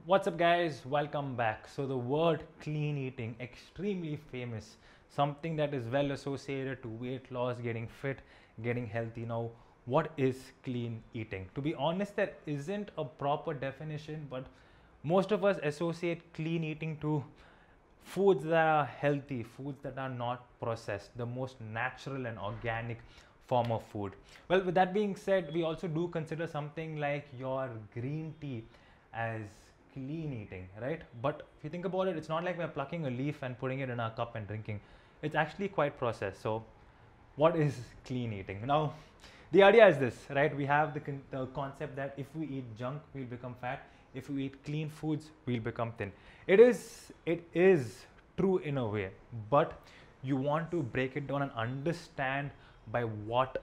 What's up guys, welcome back. So the word clean eating, extremely famous, something that is well associated to weight loss, getting fit, getting healthy. Now what is clean eating? To be honest, there isn't a proper definition, but most of us associate clean eating to foods that are healthy, foods that are not processed, the most natural and organic form of food. Well, with that being said, we also do consider something like your green tea as clean eating, right? But if you think about it, it's not like we're plucking a leaf and putting it in our cup and drinking. It's actually quite processed. So what is clean eating? Now, the idea is this, right? We have the concept that if we eat junk, we'll become fat. If we eat clean foods, we'll become thin. It is true in a way, but you want to break it down and understand by what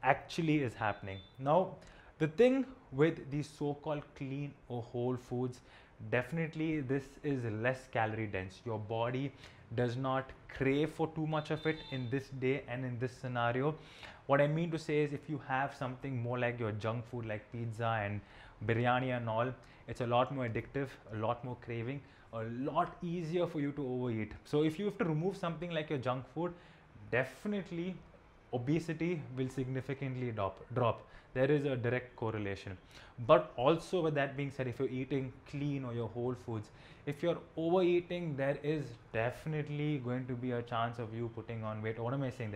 actually is happening. Now, the thing with these so-called clean or whole foods, definitely this is less calorie dense. Your body does not crave for too much of it in this day and in this scenario. What I mean to say is, if you have something more like your junk food like pizza and biryani and all, it's a lot more addictive, a lot more craving, a lot easier for you to overeat. So if you have to remove something like your junk food, definitely obesity will significantly drop. There is a direct correlation. But also, with that being said, if you're eating clean or your whole foods, if you're overeating, there is definitely going to be a chance of you putting on weight. What am I saying?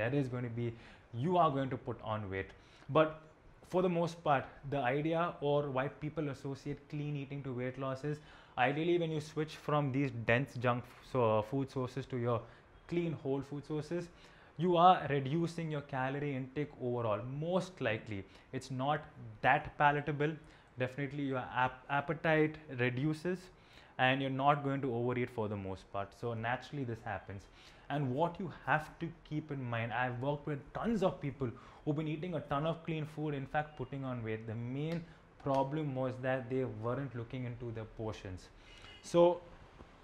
You are going to put on weight. But for the most part, the idea or why people associate clean eating to weight loss is, ideally when you switch from these dense food sources to your clean whole food sources, you are reducing your calorie intake overall. Most likely it's not that palatable. Definitely your appetite reduces and you're not going to overeat for the most part. So naturally this happens. And what you have to keep in mind, I've worked with tons of people who've been eating a ton of clean food, in fact putting on weight. The main problem was that they weren't looking into their portions. So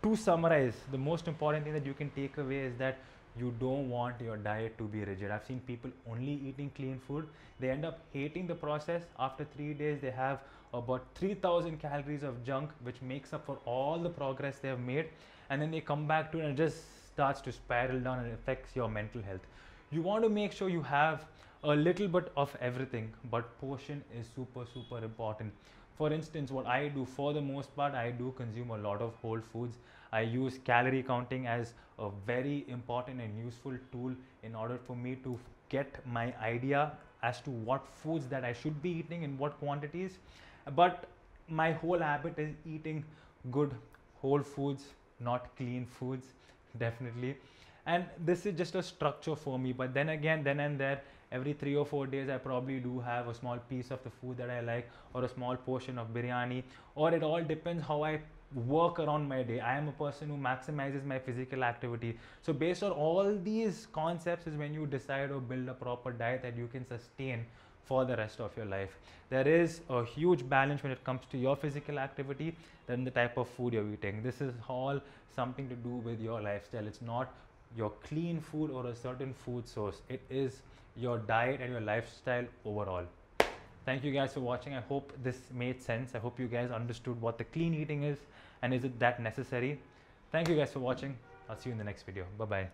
to summarize, the most important thing that you can take away is that you don't want your diet to be rigid. I've seen people only eating clean food. They end up hating the process. After 3 days, they have about 3000 calories of junk, which makes up for all the progress they have made. And then they come back to it and it just starts to spiral down and affects your mental health. You want to make sure you have a little bit of everything, but portion is super, super important. For instance, what I do, for the most part, I do consume a lot of whole foods. I use calorie counting as a very important and useful tool in order for me to get my idea as to what foods that I should be eating in what quantities. But my whole habit is eating good whole foods, not clean foods, definitely. And this is just a structure for me. But then again, then and there, every 3 or 4 days, I probably do have a small piece of the food that I like, or a small portion of biryani, or it all depends how I work around my day. I am a person who maximizes my physical activity. So based on all these concepts is when you decide or build a proper diet that you can sustain for the rest of your life. There is a huge balance when it comes to your physical activity than the type of food you're eating. This is all something to do with your lifestyle. It's not your clean food or a certain food source. It is your diet and your lifestyle overall. Thank you guys for watching. I hope this made sense. I hope you guys understood what the clean eating is and is it that necessary. Thank you guys for watching. I'll see you in the next video. Bye bye.